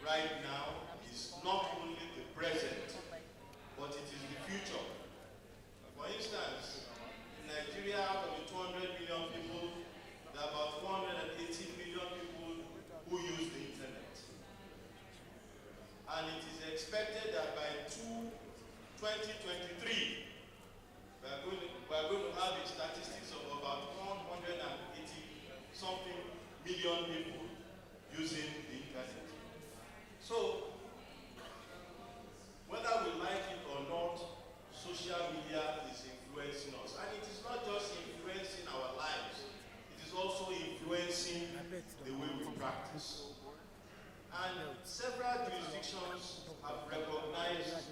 right now is not only the present, but it is the future. For instance, in Nigeria, out of the 200 million people, there are about 480 million people who use the internet. And it is expected that by 2023, we are going to have a statistics of about 180 something million people using the internet. So, whether we like it or not, social media is influencing us. And it is not just influencing our lives, it is also influencing the way we practice. And several jurisdictions have recognized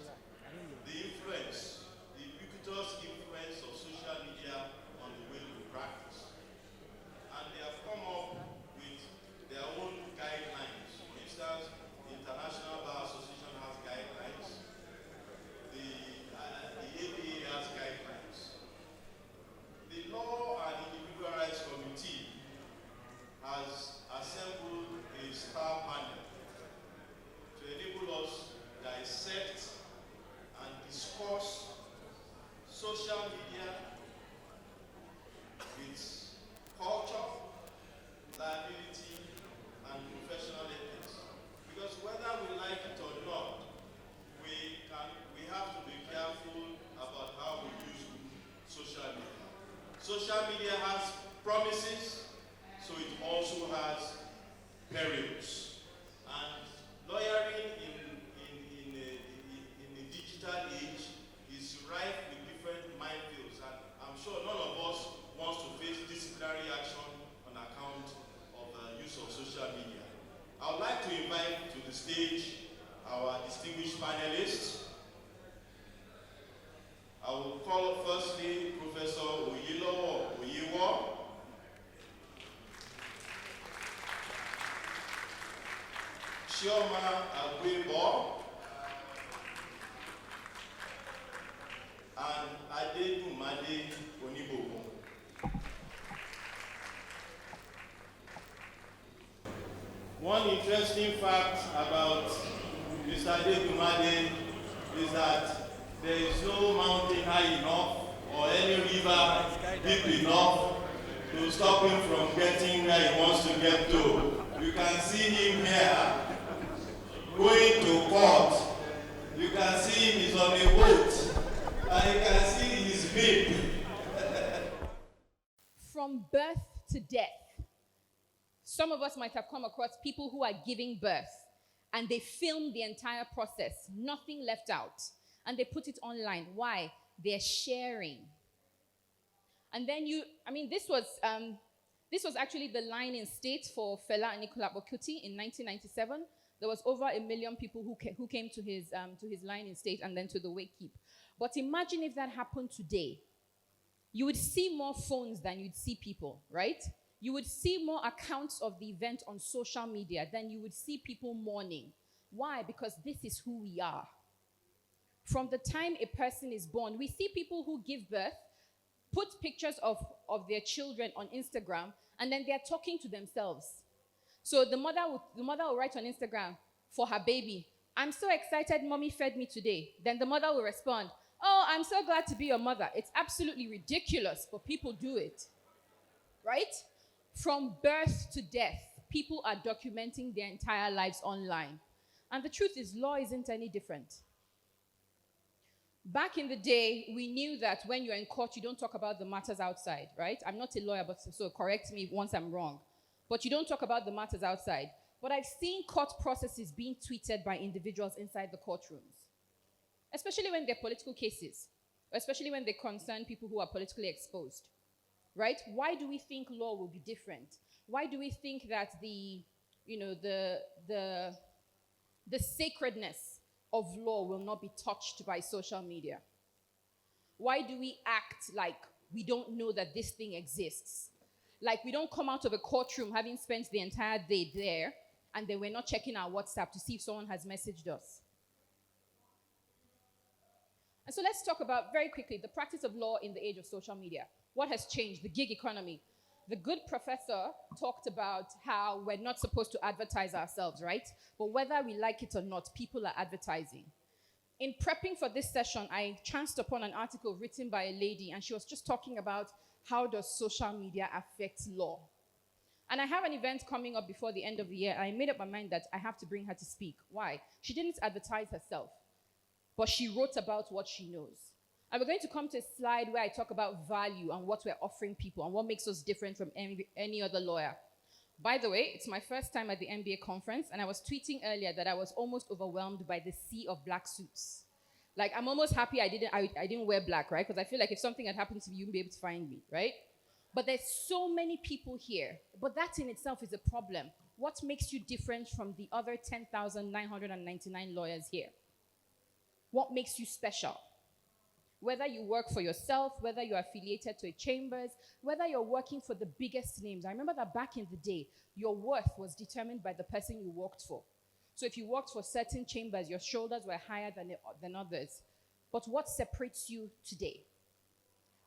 the influence, the ubiquitous influence of social media on the way we practice. And they have come up with their own guidelines. For instance, the International Bar Association has guidelines. The ABA has guidelines. The Law and Individual Rights Committee has assembled a star panel to enable us dissect and discuss social media, its culture, liability, and professional ethics. Because whether we like it or not, we have to be careful about how we use social media. Social media has promises, so it also has perils. And lawyering in the digital age is rife with different minefields, and I'm sure none of us wants to face disciplinary action on account of the use of social media. I would like to invite to the stage our distinguished panelists. I will call firstly Professor Oyelowo Oyewo. Chioma Agwebo and Adedumade Onibogun. One interesting fact about Mr. Adedumade is that there is no mountain high enough or any river deep enough to stop him from getting where he wants to get to. You can see him here going to court. You can see him, he's on a boat, and you can see his babe. From birth to death, some of us might have come across people who are giving birth, and they film the entire process, nothing left out, and they put it online. Why? They're sharing. And then this was actually the line in state for Fela Anikulapo Kuti in 1997. There was over 1 million people who came to his line in state and then to the Wakekeep. But imagine if that happened today. You would see more phones than you'd see people, right? You would see more accounts of the event on social media than you would see people mourning. Why? Because this is who we are. From the time a person is born, we see people who give birth, put pictures of their children on Instagram, and then they're talking to themselves. So the mother will write on Instagram for her baby, "I'm so excited mommy fed me today." Then the mother will respond, "Oh, I'm so glad to be your mother." It's absolutely ridiculous, but people do it, right? From birth to death, people are documenting their entire lives online. And the truth is, law isn't any different. Back in the day, we knew that when you're in court, you don't talk about the matters outside, right? I'm not a lawyer, but so correct me once I'm wrong. But you don't talk about the matters outside. But I've seen court processes being tweeted by individuals inside the courtrooms, especially when they're political cases, especially when they concern people who are politically exposed, right? Why do we think law will be different? Why do we think that the sacredness of law will not be touched by social media? Why do we act like we don't know that this thing exists? Like we don't come out of a courtroom having spent the entire day there, and then we're not checking our WhatsApp to see if someone has messaged us. And so let's talk about, very quickly, the practice of law in the age of social media. What has changed? The gig economy. The good professor talked about how we're not supposed to advertise ourselves, right? But whether we like it or not, people are advertising. In prepping for this session, I chanced upon an article written by a lady, and she was just talking about how does social media affect law. And I have an event coming up before the end of the year. I made up my mind that I have to bring her to speak. Why? She didn't advertise herself, but she wrote about what she knows. And we're going to come to a slide where I talk about value and what we're offering people and what makes us different from any other lawyer. By the way, it's my first time at the MBA conference, and I was tweeting earlier that I was almost overwhelmed by the sea of black suits. Like, I'm almost happy I didn't wear black, right? Because I feel like if something had happened to me, you wouldn't be able to find me, right? But there's so many people here. But that in itself is a problem. What makes you different from the other 10,999 lawyers here? What makes you special? Whether you work for yourself, whether you're affiliated to a chambers, whether you're working for the biggest names. I remember that back in the day, your worth was determined by the person you worked for. So if you worked for certain chambers, your shoulders were higher than others. But what separates you today?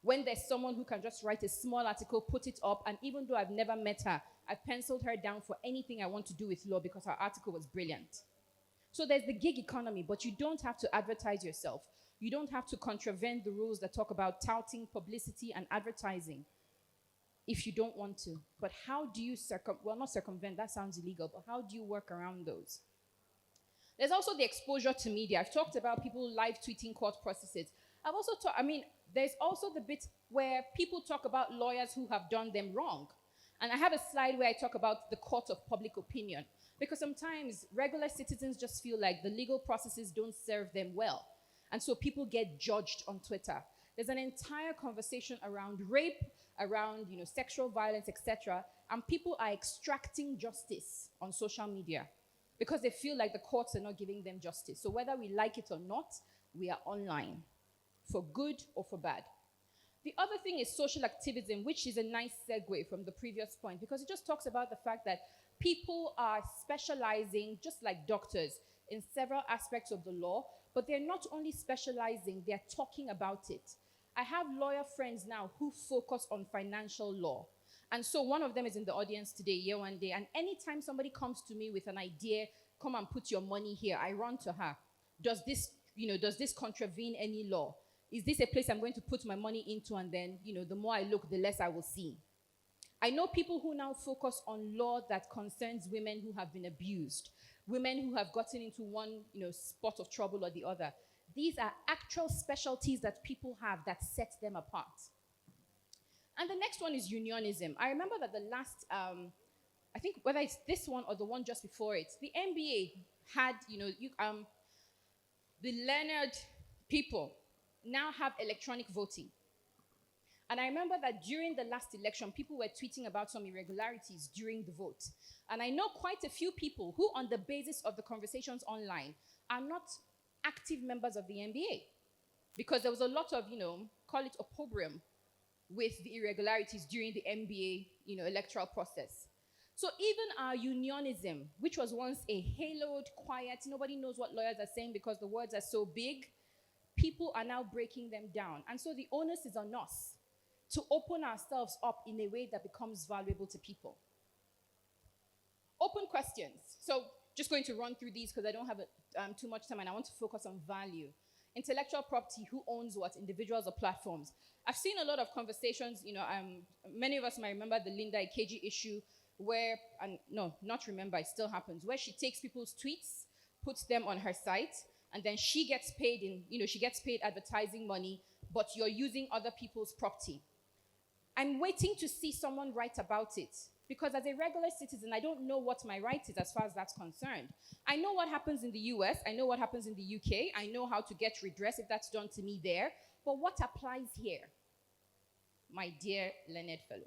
When there's someone who can just write a small article, put it up, and even though I've never met her, I've penciled her down for anything I want to do with law because her article was brilliant. So there's the gig economy, but you don't have to advertise yourself. You don't have to contravene the rules that talk about touting, publicity, and advertising if you don't want to. But how do you not circumvent, that sounds illegal, but how do you work around those? There's also the exposure to media. I've talked about people live tweeting court processes. There's also the bit where people talk about lawyers who have done them wrong. And I have a slide where I talk about the court of public opinion. Because sometimes regular citizens just feel like the legal processes don't serve them well. And so people get judged on Twitter. There's an entire conversation around rape, around sexual violence, etc. And people are extracting justice on social media because they feel like the courts are not giving them justice. So whether we like it or not, we are online, for good or for bad. The other thing is social activism, which is a nice segue from the previous point, because it just talks about the fact that people are specializing, just like doctors, in several aspects of the law, but they're not only specializing, they're talking about it. I have lawyer friends now who focus on financial law. And so one of them is in the audience today, Yewande, and anytime somebody comes to me with an idea, come and put your money here, I run to her. Does this contravene any law? Is this a place I'm going to put my money into, and then, the more I look, the less I will see? I know people who now focus on law that concerns women who have been abused, women who have gotten into one, spot of trouble or the other. These are actual specialties that people have that set them apart. And the next one is unionism. I remember that the last, I think whether it's this one or the one just before it, the NBA had, the learned people now have electronic voting. And I remember that during the last election, people were tweeting about some irregularities during the vote. And I know quite a few people who, on the basis of the conversations online, are not active members of the NBA. Because there was a lot of, call it opprobrium with the irregularities during the NBA, electoral process. So even our unionism, which was once a haloed, quiet, nobody knows what lawyers are saying because the words are so big, people are now breaking them down. And so the onus is on us to open ourselves up in a way that becomes valuable to people. Open questions. So just going to run through these because I don't have too much time and I want to focus on value. Intellectual property, who owns what, individuals or platforms? I've seen a lot of conversations, many of us might remember the Linda Ikeji issue where, it still happens, where she takes people's tweets, puts them on her site, and then she gets paid advertising money, but you're using other people's property. I'm waiting to see someone write about it because as a regular citizen, I don't know what my right is as far as that's concerned. I know what happens in the US, I know what happens in the UK, I know how to get redress if that's done to me there, but what applies here, my dear learned fellows?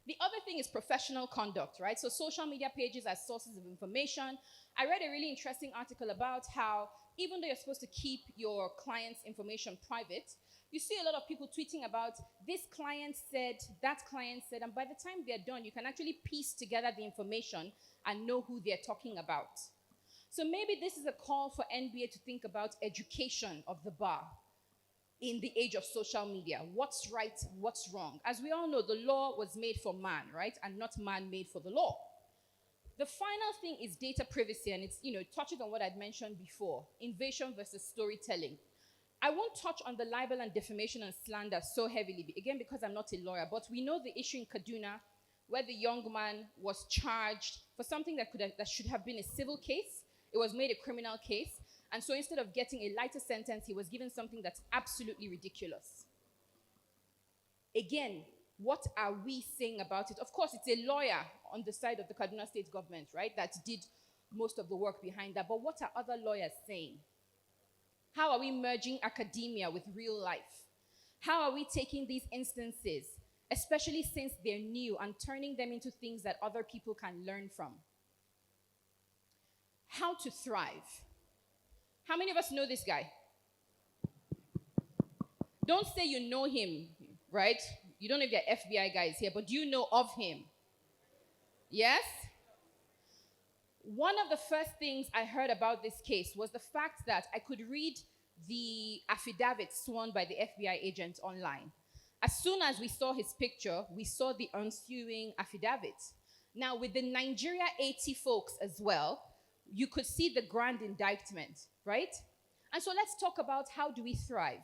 The other thing is professional conduct, right? So social media pages as sources of information. I read a really interesting article about how even though you're supposed to keep your client's information private, you see a lot of people tweeting about this client said, that client said, and by the time they're done, you can actually piece together the information and know who they're talking about. So maybe this is a call for NBA to think about education of the bar. in the age of social media. What's right, what's wrong? As we all know, the law was made for man, right? And not man made for the law. The final thing is data privacy, and it's, it touches on what I'd mentioned before, invasion versus storytelling. I won't touch on the libel and defamation and slander so heavily, again, because I'm not a lawyer, but we know the issue in Kaduna where the young man was charged for something that should have been a civil case. It was made a criminal case. And so instead of getting a lighter sentence, he was given something that's absolutely ridiculous. Again, what are we saying about it? Of course, it's a lawyer on the side of the Kaduna State government, right, that did most of the work behind that. But what are other lawyers saying? How are we merging academia with real life? How are we taking these instances, especially since they're new, and turning them into things that other people can learn from? How to thrive. How many of us know this guy? Don't say you know him, right? You don't know if there are FBI guys here, but do you know of him? Yes? One of the first things I heard about this case was the fact that I could read the affidavit sworn by the FBI agent online. As soon as we saw his picture, we saw the ensuing affidavit. Now, with the Nigeria 80 folks as well, you could see the grand indictment, right? And so let's talk about how do we thrive.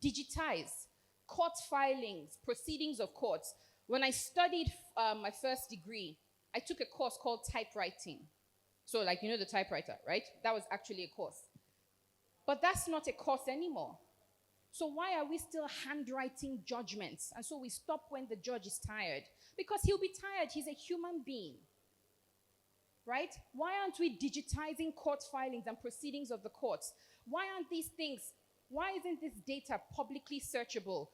Digitize, court filings, proceedings of courts. When I studied my first degree, I took a course called typewriting. So like, the typewriter, right? That was actually a course. But that's not a course anymore. So why are we still handwriting judgments? And so we stop when the judge is tired. Because he'll be tired. He's a human being. Right? Why aren't we digitizing court filings and proceedings of the courts? Why isn't this data publicly searchable?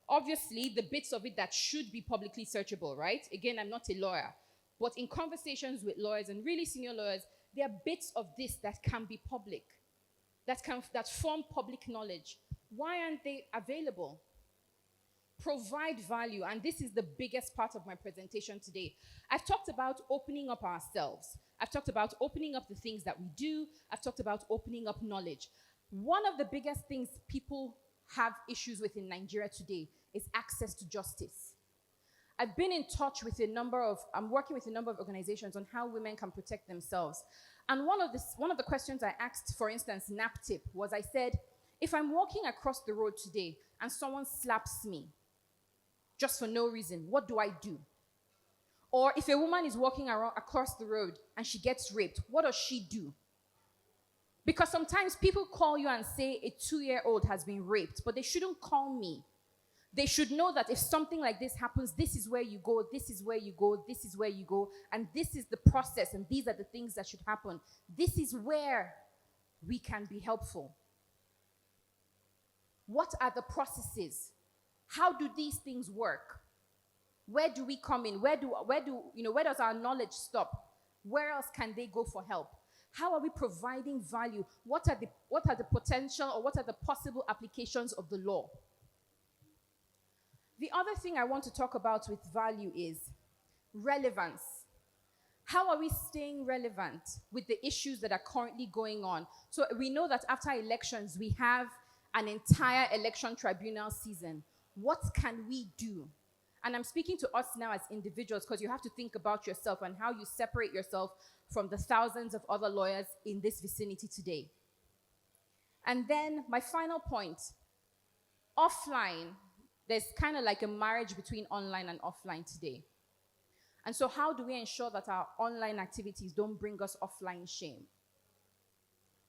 Obviously, the bits of it that should be publicly searchable, right? Again, I'm not a lawyer. But in conversations with lawyers and really senior lawyers, there are bits of this that can be public, that form public knowledge. Why aren't they available? Provide value, and this is the biggest part of my presentation today. I've talked about opening up ourselves. I've talked about opening up the things that we do. I've talked about opening up knowledge. One of the biggest things people have issues with in Nigeria today is access to justice. I've been in touch with I'm working with a number of organizations on how women can protect themselves. And one of the questions I asked, for instance, NAPTIP, was I said, if I'm walking across the road today and someone slaps me just for no reason, what do I do? Or if a woman is walking across the road and she gets raped, what does she do? Because sometimes people call you and say a 2-year-old has been raped, but they shouldn't call me. They should know that if something like this happens, this is where you go, this is where you go, this is where you go, and this is the process, and these are the things that should happen. This is where we can be helpful. What are the processes? How do these things work? Where do we come in? Where does our knowledge stop? Where else can they go for help? How are we providing value? What are the potential or what are the possible applications of the law? The other thing I want to talk about with value is relevance. How are we staying relevant with the issues that are currently going on? So we know that after elections, we have an entire election tribunal season. What can we do? And I'm speaking to us now as individuals because you have to think about yourself and how you separate yourself from the thousands of other lawyers in this vicinity today. And then my final point, offline, there's kind of like a marriage between online and offline today. And so how do we ensure that our online activities don't bring us offline shame?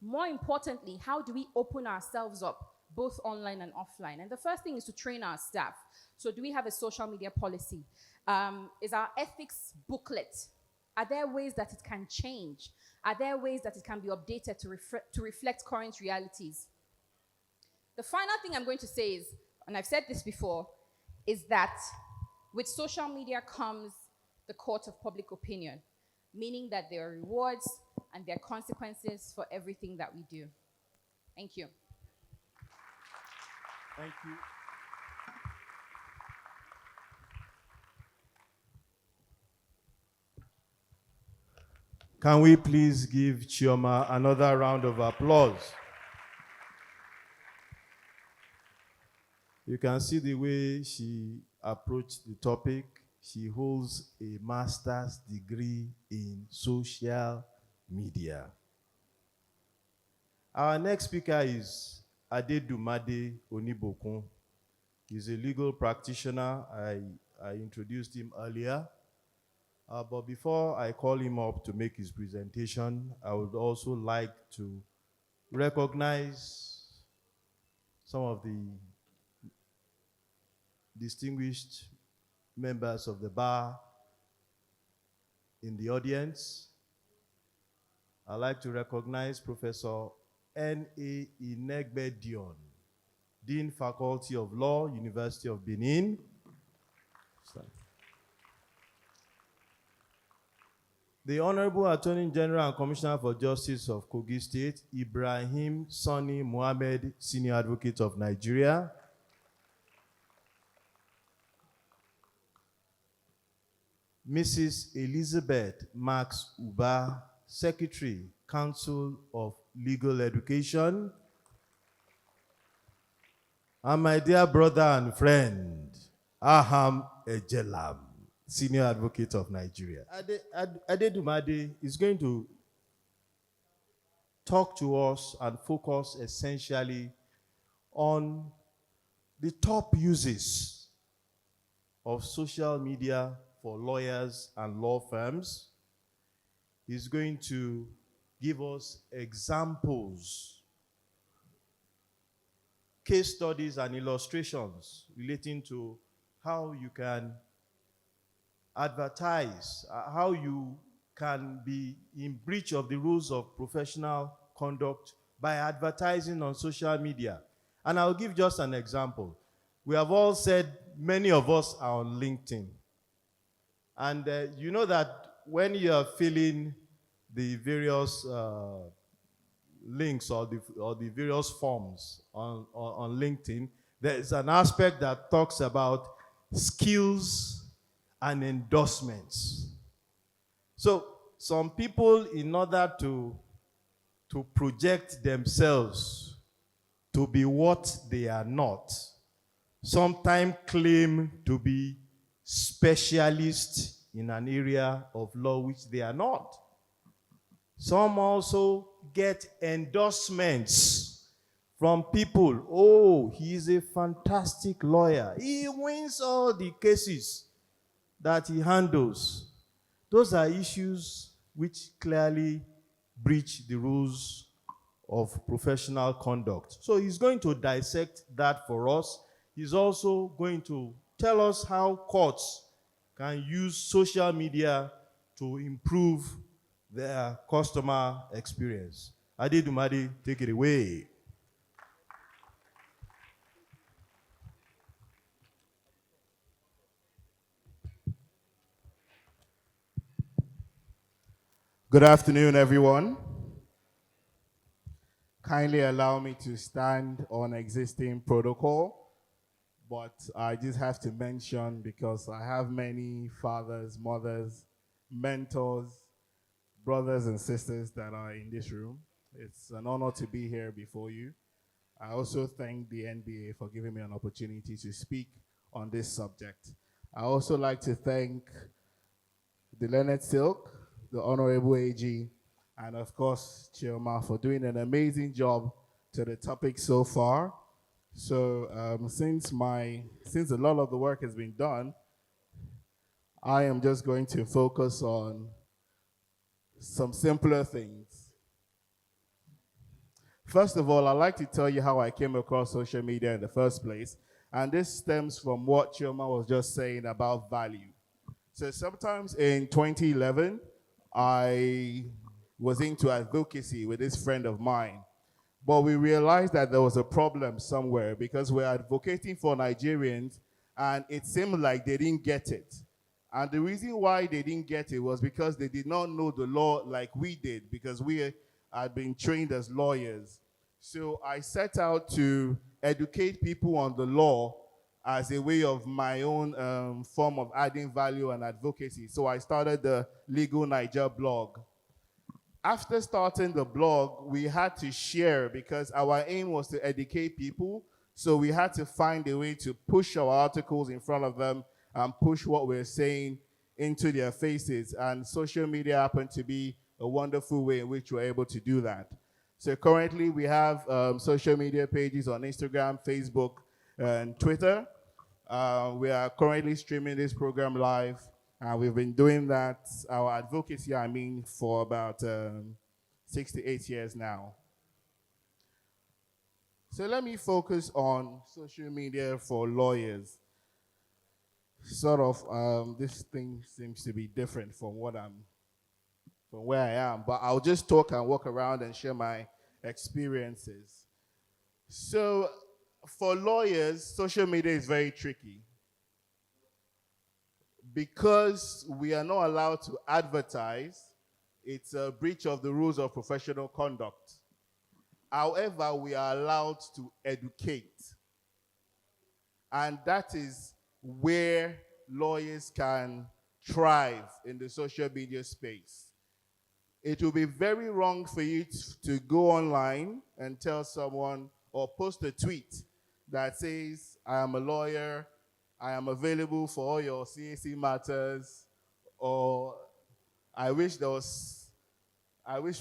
More importantly, how do we open ourselves up, both online and offline? And the first thing is to train our staff. So do we have a social media policy? Is our ethics booklet? Are there ways that it can change? Are there ways that it can be updated to reflect current realities? The final thing I'm going to say is, and I've said this before, is that with social media comes the court of public opinion, meaning that there are rewards and there are consequences for everything that we do. Thank you. Thank you. Can we please give Chioma another round of applause? You can see the way she approached the topic. She holds a master's degree in social media. Our next speaker is Adedumade Onibokun. He's a legal practitioner. I introduced him earlier. But before I call him up to make his presentation, I would also like to recognize some of the distinguished members of the bar in the audience. I'd like to recognize Professor N.A. Inegbedion, Dean Faculty of Law, University of Benin. The Honorable Attorney General and Commissioner for Justice of Kogi State, Ibrahim Sani Mohammed, Senior Advocate of Nigeria. Mrs. Elizabeth Max Uba, Secretary, Council of Legal Education. And my dear brother and friend, Aham Ejelam, Senior Advocate of Nigeria. Adedumade is going to talk to us and focus essentially on the top uses of social media for lawyers and law firms. He's going to give us examples, case studies and illustrations relating to how you can advertise, how you can be in breach of the rules of professional conduct by advertising on social media. And I'll give just an example. We have all said many of us are on LinkedIn. And you know that when you are filling the various links or the various forms on LinkedIn, there is an aspect that talks about skills and endorsements. So some people, in order to project themselves to be what they are not, sometimes claim to be specialists in an area of law which they are not. Some also get endorsements from people. Oh, he is a fantastic lawyer. He wins all the cases that he handles. Those are issues which clearly breach the rules of professional conduct. So he's going to dissect that for us. He's also going to tell us how courts can use social media to improve their customer experience. Adedumade, take it away. Good afternoon, everyone. Kindly allow me to stand on existing protocol, but I just have to mention, because I have many fathers, mothers, mentors, brothers and sisters that are in this room. It's an honor to be here before you. I also thank the NBA for giving me an opportunity to speak on this subject. I also like to thank the Leonard Silk, the Honorable AG, and of course, Chioma, for doing an amazing job to the topic so far. So since a lot of the work has been done, I am just going to focus on some simpler things. First of all, I'd like to tell you how I came across social media in the first place. And this stems from what Chioma was just saying about value. So sometimes in 2011, I was into advocacy with this friend of mine. But we realized that there was a problem somewhere because we're advocating for Nigerians and it seemed like they didn't get it. And the reason why they didn't get it was because they did not know the law like we did, because we had been trained as lawyers. So I set out to educate people on the law as a way of my own form of adding value and advocacy. So I started the Legal Niger blog. After starting the blog, we had to share because our aim was to educate people So we had to find a way to push our articles in front of them and push what we're saying into their faces. And social media happened to be a wonderful way in which we're able to do that. So currently we have social media pages on Instagram, Facebook, and Twitter. We are currently streaming this program live, and we've been doing that, our advocacy, for about 6 to 8 years now. So let me focus on social media for lawyers. Sort of, this thing seems to be different from from where I am, but I'll just talk and walk around and share my experiences. So for lawyers, social media is very tricky because we are not allowed to advertise. It's a breach of the rules of professional conduct. However, we are allowed to educate. And that is where lawyers can thrive in the social media space. It will be very wrong for you to go online and tell someone or post a tweet that says, I am a lawyer, I am available for all your CAC matters, or I wish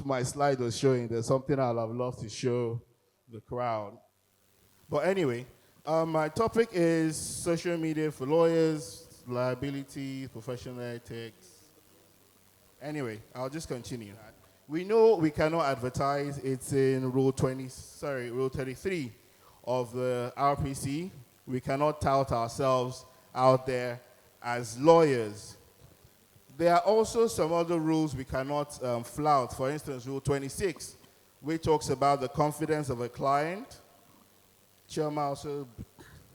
my slide was showing. There's something I'd have loved to show the crowd. But anyway, my topic is social media for lawyers, liability, professional ethics. Anyway, I'll just continue. We know we cannot advertise. It's in Rule 33 of the RPC. We cannot tout ourselves out there as lawyers. There are also some other rules we cannot flout. For instance, Rule 26, which talks about the confidence of a client. Choma also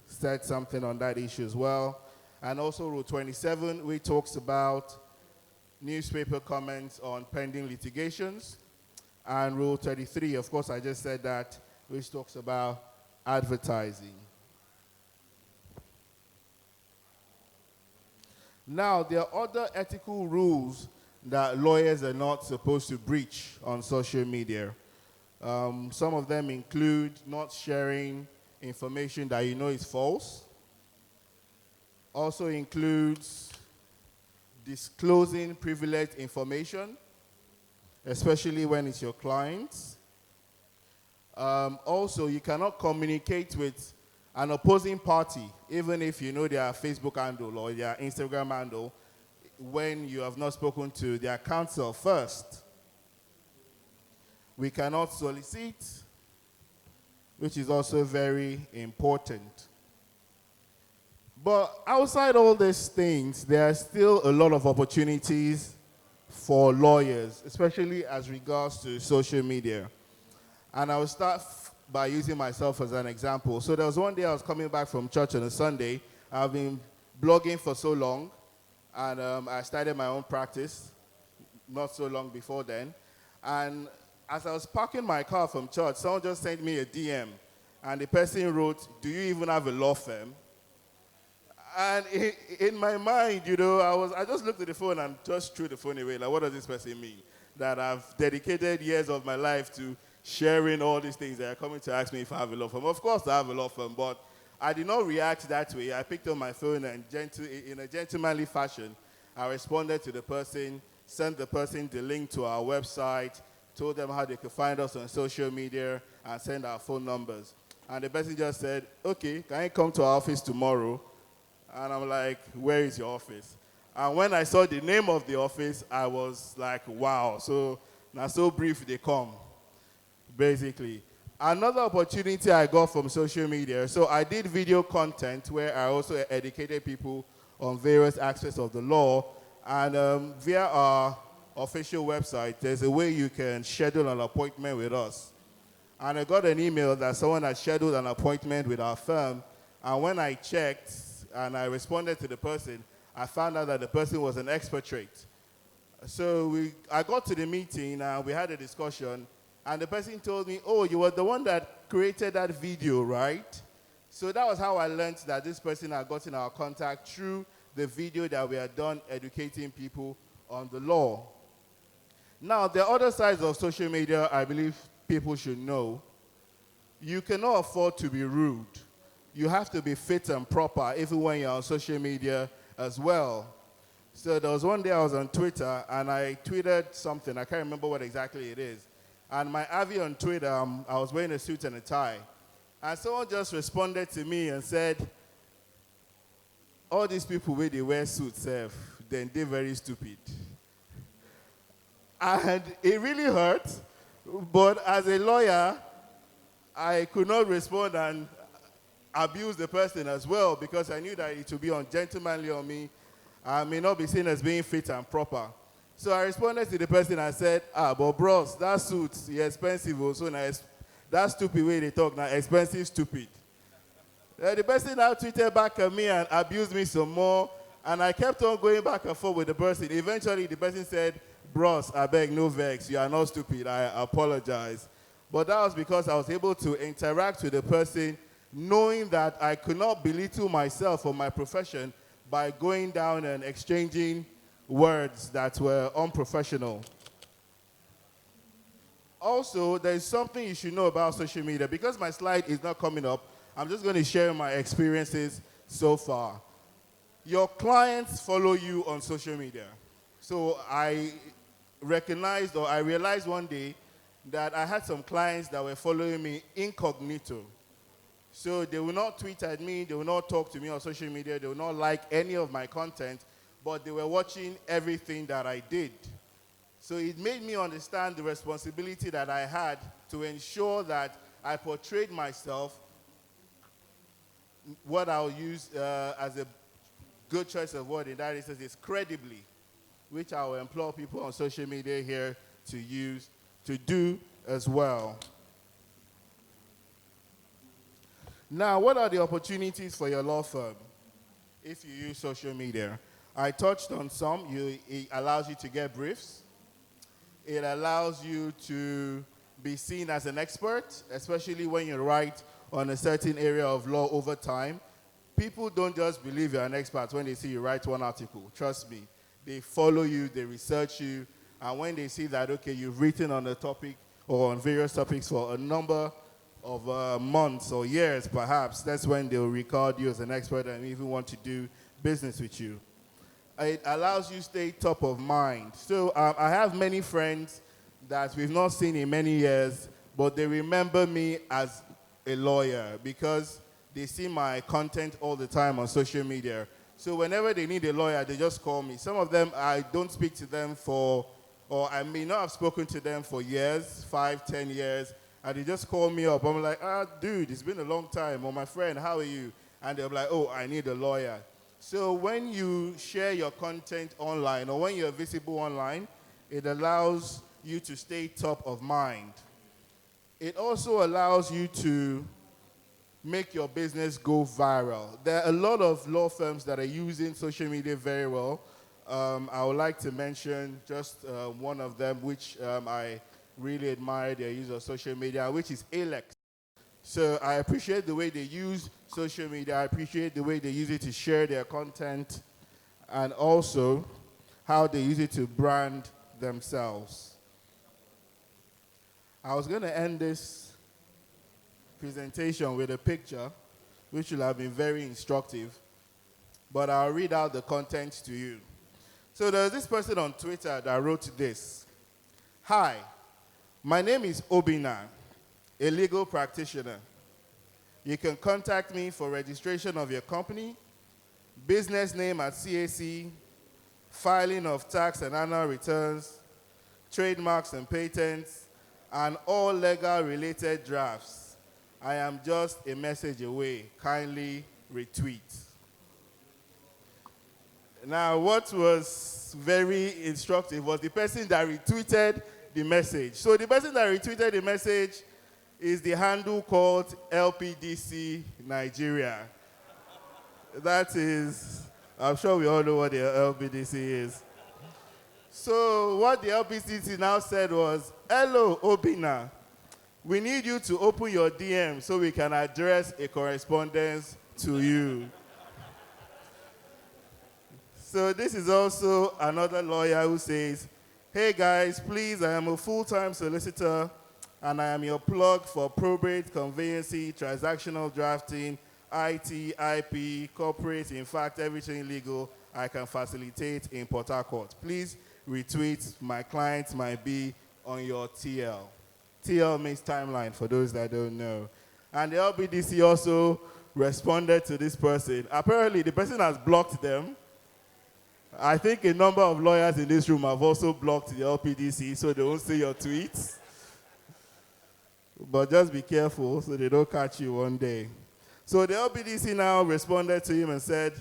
said something on that issue as well. And also Rule 27, which talks about newspaper comments on pending litigations. And Rule 33, of course, I just said that, which talks about advertising. Now, there are other ethical rules that lawyers are not supposed to breach on social media. Some of them include not sharing information that you know is false. Also includes disclosing privileged information, especially when it's your clients. Also, you cannot communicate with an opposing party, even if you know their Facebook handle or their Instagram handle, when you have not spoken to their counsel first. We cannot solicit, which is also very important. But outside all these things, there are still a lot of opportunities for lawyers, especially as regards to social media. And I will start by using myself as an example. So there was one day I was coming back from church on a Sunday. I've been blogging for so long, and I started my own practice not so long before then. And as I was parking my car from church, someone just sent me a DM, and the person wrote, "Do you even have a law firm?" And in my mind, I just looked at the phone and just threw the phone away. Like, what does this person mean? That I've dedicated years of my life to sharing all these things that are coming to ask me if I have a law firm. Of course I have a law firm, but I did not react that way. I picked up my phone and in a gentlemanly fashion, I responded to the person, sent the person the link to our website, told them how they could find us on social media, and send our phone numbers. And the person just said, "Okay, can you come to our office tomorrow?" And I'm like, "Where is your office?" And when I saw the name of the office, I was like, wow. So now so brief they come, basically. Another opportunity I got from social media, so I did video content where I also educated people on various aspects of the law. And via our official website, there's a way you can schedule an appointment with us. And I got an email that someone had scheduled an appointment with our firm. And when I checked and I responded to the person, I found out that the person was an expatriate. So I got to the meeting and we had a discussion. And the person told me, "Oh, you were the one that created that video, right?" So that was how I learned that this person had gotten our contact through the video that we had done educating people on the law. Now, the other sides of social media I believe people should know. You cannot afford to be rude. you have to be fit and proper even when you're on social media as well. So there was one day I was on Twitter and I tweeted something. I can't remember what exactly it is. And my avi on Twitter, I was wearing a suit and a tie. And someone just responded to me and said, all these people where they wear suits, then they're very stupid. And it really hurt. But as a lawyer, I could not respond and abuse the person as well because I knew that it would be ungentlemanly on me. I may not be seen as being fit and proper. So I responded to the person and said, but bros, that suit is expensive also. That stupid way they talk now, expensive, stupid. The person now tweeted back at me and abused me some more. And I kept on going back and forth with the person. Eventually, the person said, bros, I beg, no vex. You are not stupid. I apologize. But that was because I was able to interact with the person knowing that I could not belittle myself or my profession by going down and exchanging words that were unprofessional. Also, there's something you should know about social media. Because my slide is not coming up, I'm just going to share my experiences so far. Your clients follow you on social media. So I realized one day that I had some clients that were following me incognito. So they will not tweet at me, they will not talk to me on social media, they will not like any of my content, but they were watching everything that I did. So it made me understand the responsibility that I had to ensure that I portrayed myself, what I'll use as a good choice of word in that instance is credibly, which I will implore people on social media here to use, to do as well. Now, what are the opportunities for your law firm if you use social media? I touched on some. It allows you to get briefs. It allows you to be seen as an expert, especially when you write on a certain area of law over time. People don't just believe you're an expert when they see you write one article. Trust me. They follow you, they research you, and when they see that, okay, you've written on a topic or on various topics for a number of months or years, perhaps, that's when they'll regard you as an expert and even want to do business with you. It allows you to stay top of mind. So I have many friends that we've not seen in many years, but they remember me as a lawyer because they see my content all the time on social media. So whenever they need a lawyer, they just call me. Some of them, I don't speak to them or I may not have spoken to them for years, 5, 10 years, and they just call me up. I'm like, dude, it's been a long time. Or my friend, how are you? And they're like, oh, I need a lawyer. So when you share your content online or when you're visible online, it allows you to stay top of mind. It also allows you to make your business go viral. There are a lot of law firms that are using social media very well. I would like to mention just one of them, which I really admire their use of social media, which is Alex. So I appreciate the way they use social media. I appreciate the way they use it to share their content and also how they use it to brand themselves. I was going to end this presentation with a picture, which will have been very instructive, but I'll read out the content to you. So there's this person on Twitter that wrote this. Hi, my name is Obina, a legal practitioner. You can contact me for registration of your company, business name at CAC, filing of tax and annual returns, trademarks and patents, and all legal related drafts. I am just a message away. Kindly retweet. Now, what was very instructive was the person that retweeted the message. So the person that retweeted the message is the handle called LPDC Nigeria. That is, I'm sure we all know what the LPDC is. So what the LPDC now said was, hello, Obina. We need you to open your DM so we can address a correspondence to you. So this is also another lawyer who says, hey guys, please, I am a full-time solicitor and I am your plug for probate, conveyancing, transactional drafting, IT, IP, corporate, in fact, everything legal, I can facilitate in Port Harcourt. Please retweet my client might be on your TL. TL means timeline for those that don't know. And the LBDC also responded to this person. Apparently, the person has blocked them. I think a number of lawyers in this room have also blocked the LPDC so they won't see your tweets. But just be careful so they don't catch you one day. So the LPDC now responded to him and said,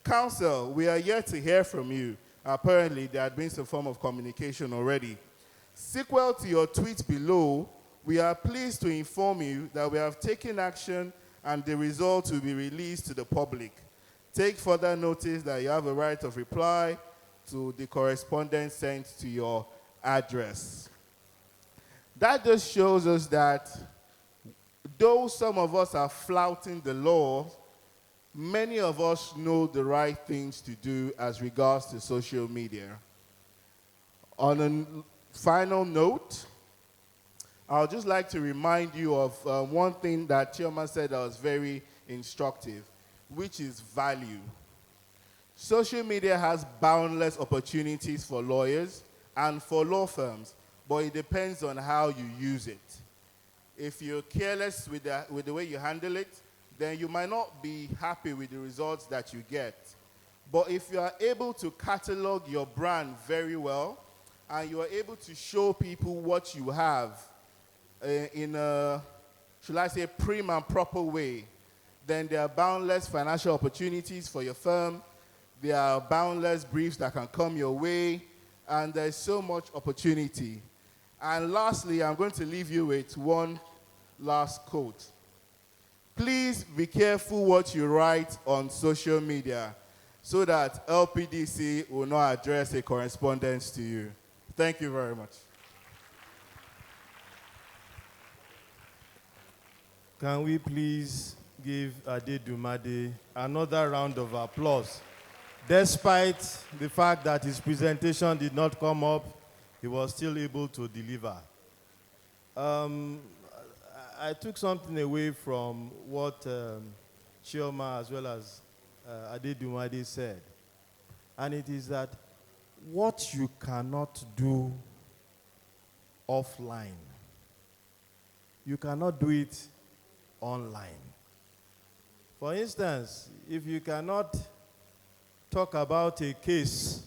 "Counsel, we are yet to hear from you." Apparently, there had been some form of communication already. "Sequel to your tweet below, we are pleased to inform you that we have taken action and the results will be released to the public. Take further notice that you have a right of reply to the correspondence sent to your address." That just shows us that though some of us are flouting the law, many of us know the right things to do as regards to social media. On a final note, I would just like to remind you of one thing that Chioma said that was very instructive, which is value. Social media has boundless opportunities for lawyers and for law firms, but it depends on how you use it. If you're careless with the way you handle it, then you might not be happy with the results that you get. But if you are able to catalog your brand very well, and you are able to show people what you have in a, should I say, prim and proper way, then there are boundless financial opportunities for your firm. There are boundless briefs that can come your way, and there's so much opportunity. And lastly, I'm going to leave you with one last quote. Please be careful what you write on social media so that LPDC will not address a correspondence to you. Thank you very much. Can we please give Adedumade another round of applause? Despite the fact that his presentation did not come up, he was still able to deliver. I took something away from what Chioma as well as Adedumade said, and it is that what you cannot do offline, you cannot do it online. For instance, if you cannot talk about a case,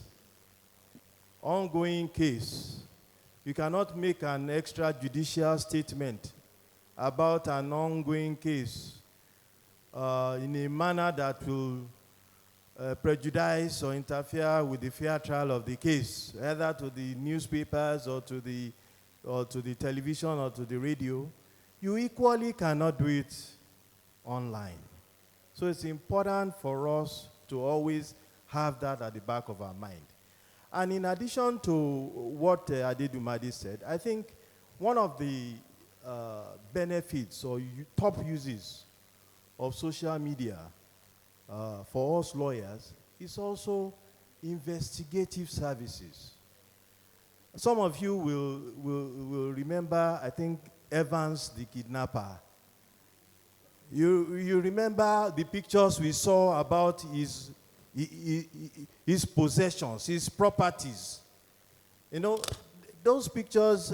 ongoing case, you cannot make an extrajudicial statement about an ongoing case in a manner that will prejudice or interfere with the fair trial of the case, either to the newspapers or to the television or to the radio, you equally cannot do it online. So it's important for us to always have that at the back of our mind. And in addition to what Adedumade said, I think one of the benefits or top uses of social media for us lawyers is also investigative services. Some of you will remember, I think, Evans the kidnapper. You remember the pictures we saw about his possessions, his properties. You know, those pictures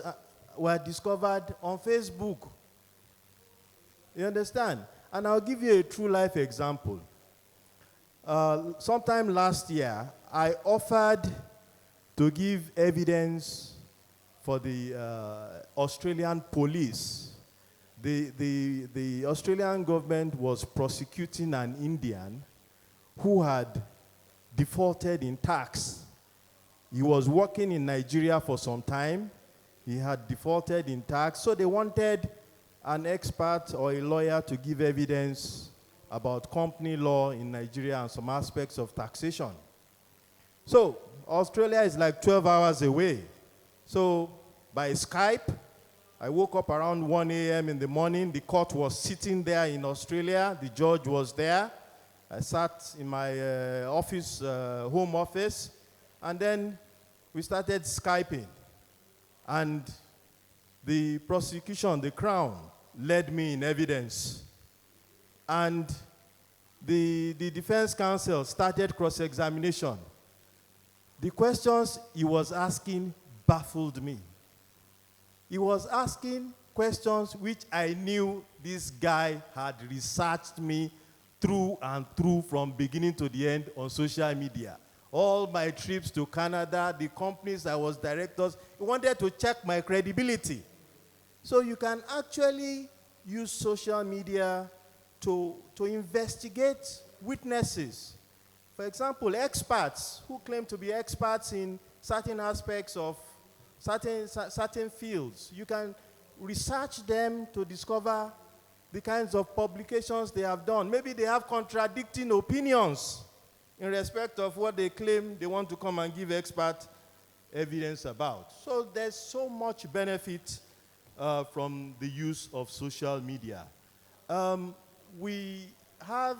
were discovered on Facebook. You understand? And I'll give you a true life example. Sometime last year, I offered to give evidence for the Australian police. The Australian government was prosecuting an Indian who had defaulted in tax. He was working in Nigeria for some time. He had defaulted in tax, so they wanted an expert or a lawyer to give evidence about company law in Nigeria and some aspects of taxation. So Australia is like 12 hours away. So by Skype, I woke up around 1 a.m. in the morning. The court was sitting there in Australia. The judge was there. I sat in my office, home office, and then we started Skyping. And the prosecution, the Crown, led me in evidence. And the defense counsel started cross-examination. The questions he was asking baffled me. He was asking questions which I knew this guy had researched me through and through from beginning to the end on social media. All my trips to Canada, the companies I was directors, he wanted to check my credibility. So you can actually use social media to investigate witnesses. For example, experts who claim to be experts in certain aspects of certain fields. You can research them to discover the kinds of publications they have done. Maybe they have contradicting opinions in respect of what they claim they want to come and give expert evidence about. So there's so much benefit from the use of social media. We had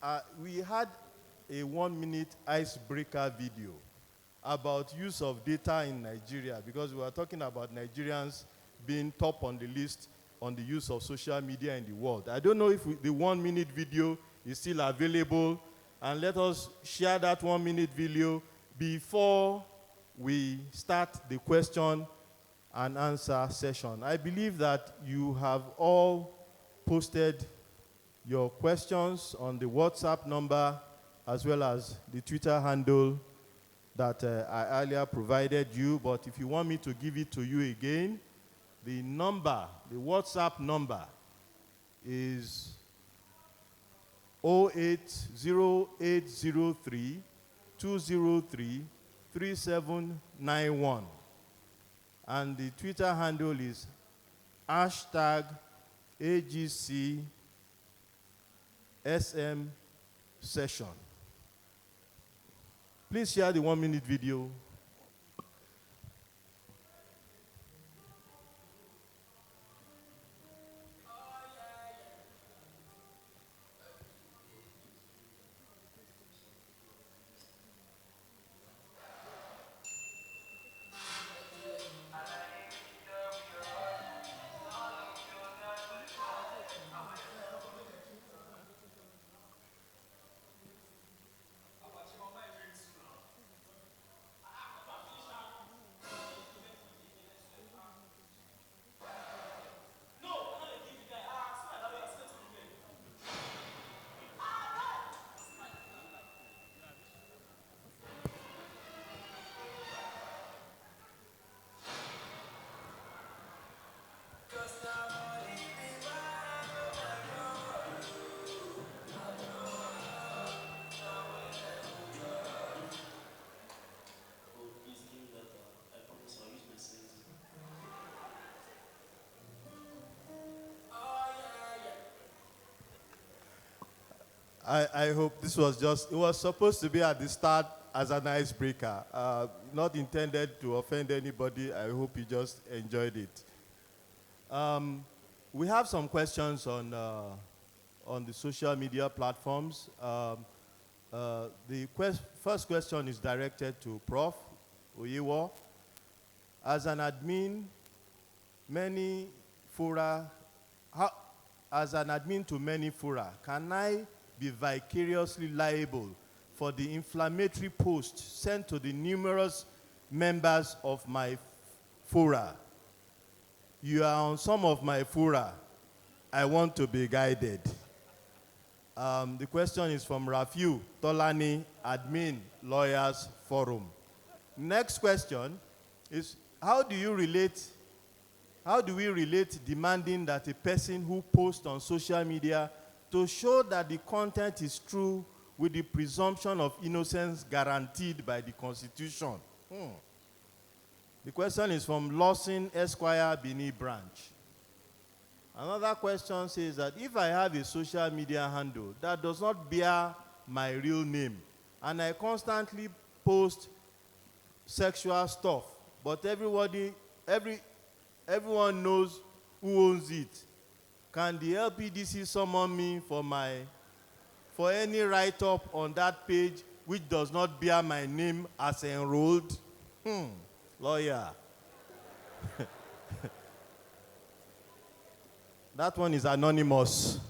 a 1-minute icebreaker video about use of data in Nigeria, because we were talking about Nigerians being top on the list on the use of social media in the world. I don't know if the 1-minute video is still available, and let us share that 1-minute video before we start the question and answer session. I believe that you have all posted your questions on the WhatsApp number as well as the Twitter handle that I earlier provided you, but if you want me to give it to you again, the number, the WhatsApp number is 080803 203 3791. And the Twitter handle is #AGCSM session. Please share the 1-minute video. I hope this was it was supposed to be at the start as an icebreaker, not intended to offend anybody. I hope you just enjoyed it. We have some questions on the social media platforms. The first question is directed to Prof. Oyewo. As an admin, as an admin to many fora, can I be vicariously liable for the inflammatory posts sent to the numerous members of my fora? You are on some of my fora. I want to be guided. The question is from Rafiu Tolani, Admin Lawyers Forum. Next question is, how do we relate demanding that a person who posts on social media to show that the content is true with the presumption of innocence guaranteed by the Constitution? The question is from Lawson Esquire, Bini Branch. Another question says that if I have a social media handle that does not bear my real name, and I constantly post sexual stuff, but everyone knows who owns it, can the LPDC summon me for any write-up on that page which does not bear my name as enrolled? Lawyer. That one is anonymous.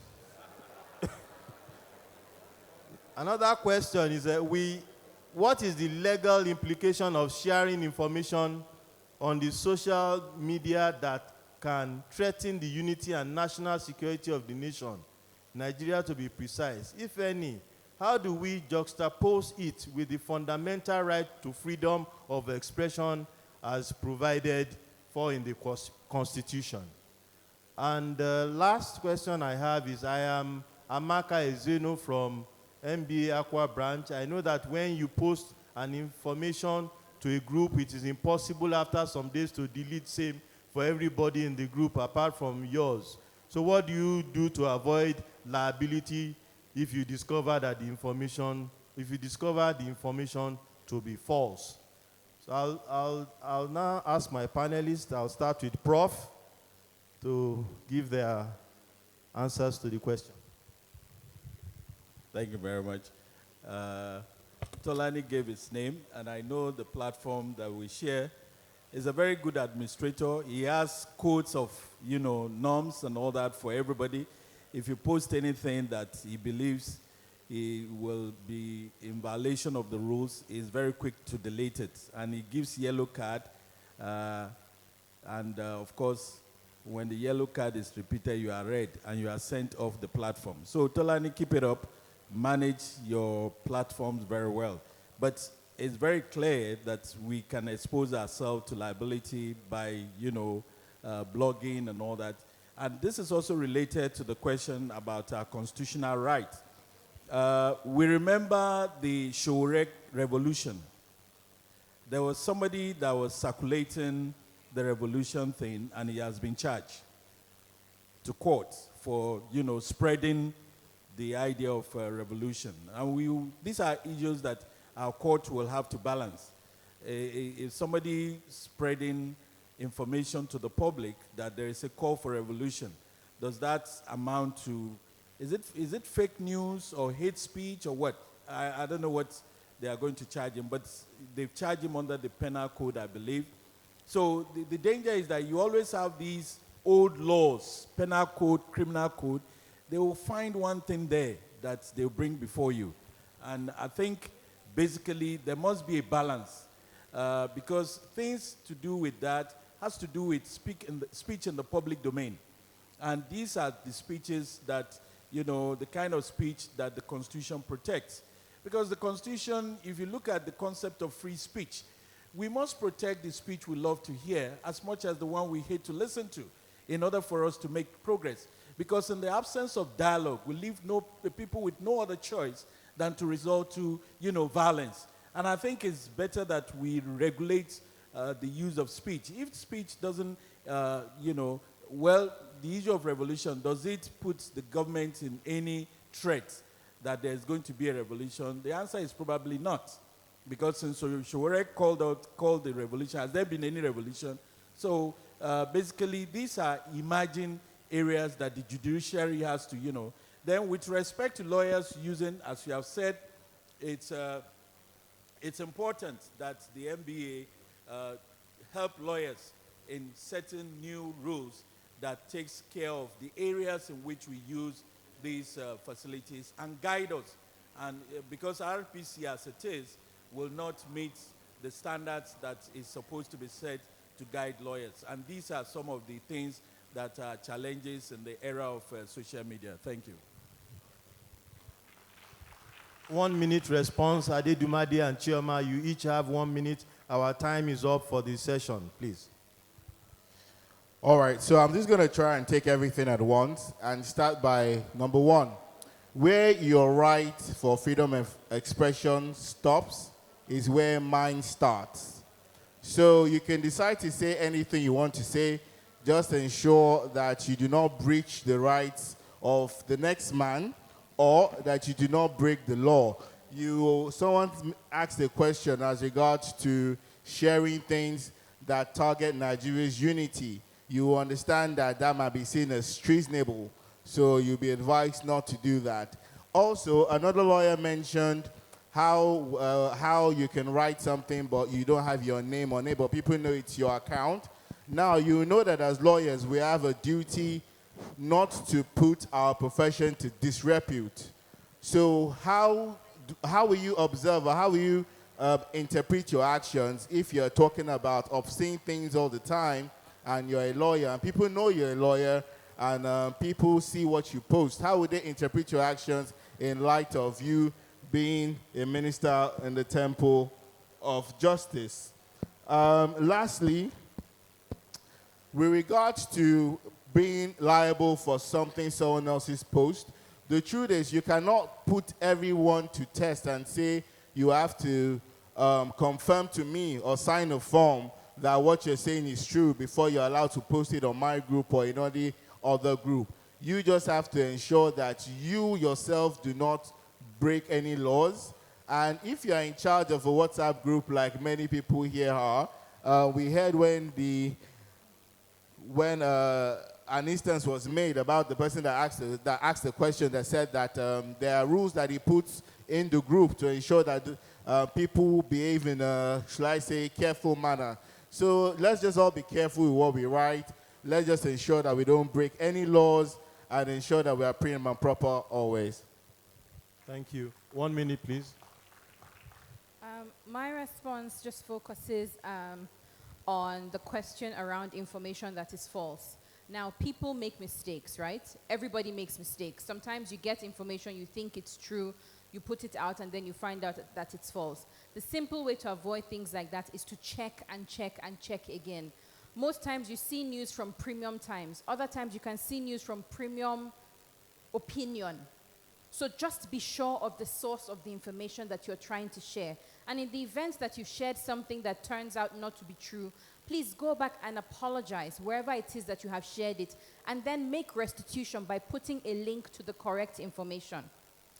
Another question is what is the legal implication of sharing information on the social media that can threaten the unity and national security of the nation, Nigeria to be precise? If any, how do we juxtapose it with the fundamental right to freedom of expression as provided for in the Constitution? And the last question I have is, I am Amaka Ezeno from MBA Aqua branch. I know that when you post an information to a group, it is impossible after some days to delete same for everybody in the group apart from yours. So what do you do to avoid liability if you discover that the information to be false? So I'll now ask my panelists. I'll start with Prof to give their answers to the question. Thank you very much. Tolani gave his name, and I know the platform that we share is a very good administrator. He has codes of, norms and all that for everybody. If you post anything that he believes he will be in violation of the rules, he's very quick to delete it. And he gives yellow card. Of course, when the yellow card is repeated, you are red and you are sent off the platform. So Tolani, keep it up. Manage your platforms very well. But it's very clear that we can expose ourselves to liability by, blogging and all that. And this is also related to the question about our constitutional rights. We remember the Shorek revolution. There was somebody that was circulating the revolution thing, and he has been charged to court for, spreading the idea of revolution. And these are issues that our court will have to balance. If somebody spreading information to the public that there is a call for revolution, does that amount to, is it fake news or hate speech or what? I don't know what they are going to charge him, but they've charged him under the penal code, I believe. So the danger is that you always have these old laws, penal code, criminal code. They will find one thing there that they'll bring before you. And I think basically there must be a balance because things to do with that has to do with speech in the public domain. And these are the speeches that, the kind of speech that the Constitution protects. Because the Constitution, if you look at the concept of free speech, we must protect the speech we love to hear as much as the one we hate to listen to in order for us to make progress. Because in the absence of dialogue, we leave the people with no other choice than to resort to, violence. And I think it's better that we regulate the use of speech. If speech doesn't, the issue of revolution, does it put the government in any threat that there's going to be a revolution? The answer is probably not. Because since Shorek called the revolution, has there been any revolution? So basically, these are imagined areas that the judiciary has to, Then with respect to lawyers using, as you have said, it's important that the MBA help lawyers in setting new rules that takes care of the areas in which we use these facilities and guide us. And because RPC as it is will not meet the standards that is supposed to be set to guide lawyers. And these are some of the things that are challenges in the era of social media. Thank you. 1 minute response. Ade Dumadi and Chioma, you each have 1 minute. Our time is up for this session, please. All right, so I'm just going to try and take everything at once and start by number one. Where your right for freedom of expression stops is where mine starts. So you can decide to say anything you want to say, just ensure that you do not breach the rights of the next man or that you do not break the law. Someone asked a question as regards to sharing things that target Nigeria's unity. You understand that that might be seen as treasonable, so you'll be advised not to do that. Also, another lawyer mentioned how you can write something but you don't have your name on it, but people know it's your account. Now, you know that as lawyers, we have a duty not to put our profession to disrepute. So how how will you observe or how will you interpret your actions if you're talking about obscene things all the time and you're a lawyer and people know you're a lawyer and people see what you post? How would they interpret your actions in light of you being a minister in the temple of justice? Lastly, with regards to being liable for something someone else's post, the truth is you cannot put everyone to test and say you have to confirm to me or sign a form that what you're saying is true before you're allowed to post it on my group or in any other group. You just have to ensure that you yourself do not break any laws. And if you're in charge of a WhatsApp group like many people here are, we heard when an instance was made about the person that asked the question that said that there are rules that he puts in the group to ensure that people behave in a, shall I say, careful manner. So let's just all be careful with what we write. Let's just ensure that we don't break any laws and ensure that we are prim and proper always. Thank you. 1 minute, please. My response just focuses on the question around information that is false. Now, people make mistakes, right? Everybody makes mistakes. Sometimes you get information, you think it's true, you put it out, and then you find out that it's false. The simple way to avoid things like that is to check and check and check again. Most times you see news from Premium Times. Other times you can see news from Premium Opinion. So just be sure of the source of the information that you're trying to share. And in the event that you've shared something that turns out not to be true, please go back and apologize wherever it is that you have shared it, and then make restitution by putting a link to the correct information,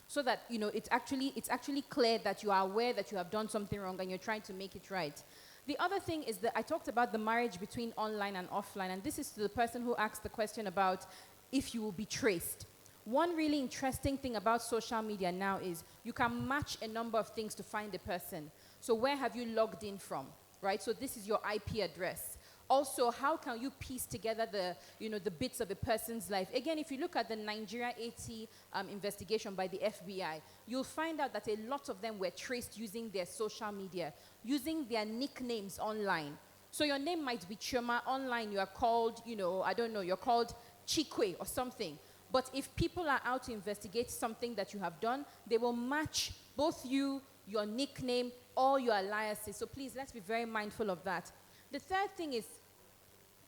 so that it's actually clear that you are aware that you have done something wrong and you're trying to make it right. The other thing is that I talked about the marriage between online and offline, and this is to the person who asked the question about if you will be traced. One really interesting thing about social media now is you can match a number of things to find a person. So where have you logged in from, right? So this is your IP address. Also, how can you piece together the bits of a person's life? Again, if you look at the Nigeria 80 investigation by the FBI, you'll find out that a lot of them were traced using their social media, using their nicknames online. So your name might be Chioma. Online you are called, you're called Chikwe or something. But if people are out to investigate something that you have done, they will match both you, your nickname, or your aliases. So please, let's be very mindful of that. The third thing is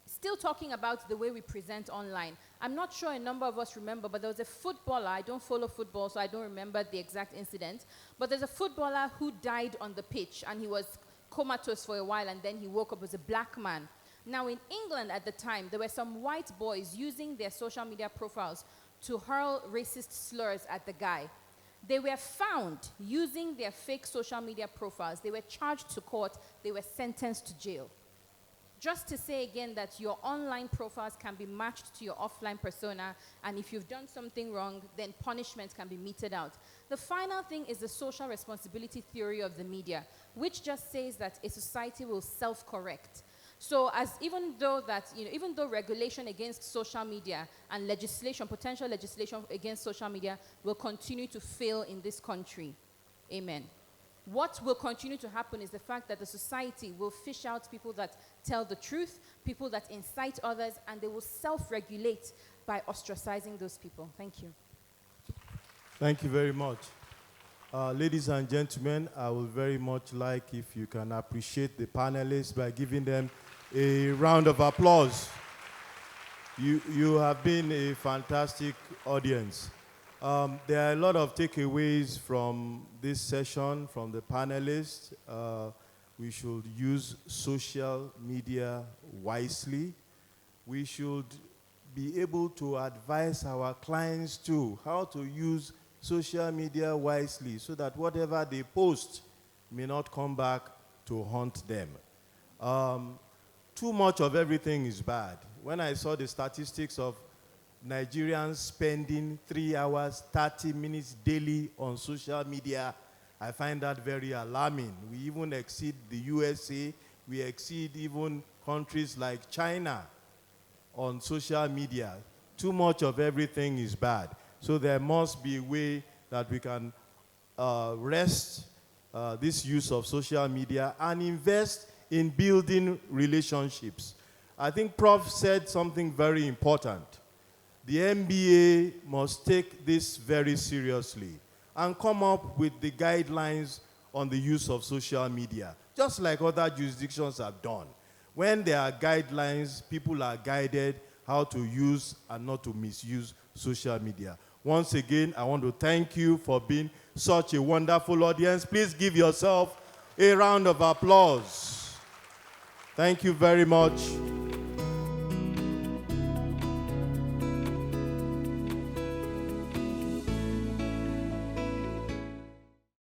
still talking about the way we present online. I'm not sure a number of us remember, but there was a footballer. I don't follow football, so I don't remember the exact incident. But there's a footballer who died on the pitch, and he was comatose for a while, and then he woke up as a black man. Now, in England at the time, there were some white boys using their social media profiles to hurl racist slurs at the guy. They were found using their fake social media profiles. They were charged to court. They were sentenced to jail. Just to say again that your online profiles can be matched to your offline persona, and if you've done something wrong, then punishment can be meted out. The final thing is the social responsibility theory of the media, which just says that a society will self-correct. So even though regulation against social media and potential legislation against social media will continue to fail in this country, amen. What will continue to happen is the fact that the society will fish out people that tell the truth, people that incite others, and they will self-regulate by ostracizing those people. Thank you. Thank you very much. Ladies and gentlemen, I would very much like if you can appreciate the panelists by giving them a round of applause. You have been a fantastic audience. There are a lot of takeaways from this session, from the panelists. We should use social media wisely. We should be able to advise our clients too, how to use social media wisely so that whatever they post may not come back to haunt them. Too much of everything is bad. When I saw the statistics of Nigerians spending 3 hours, 30 minutes daily on social media, I find that very alarming. We even exceed the USA. We exceed even countries like China on social media. Too much of everything is bad. So there must be a way that we can rest this use of social media and invest in building relationships. I think Prof said something very important. The MBA must take this very seriously and come up with the guidelines on the use of social media, just like other jurisdictions have done. When there are guidelines, people are guided how to use and not to misuse social media. Once again, I want to thank you for being such a wonderful audience. Please give yourself a round of applause. Thank you very much.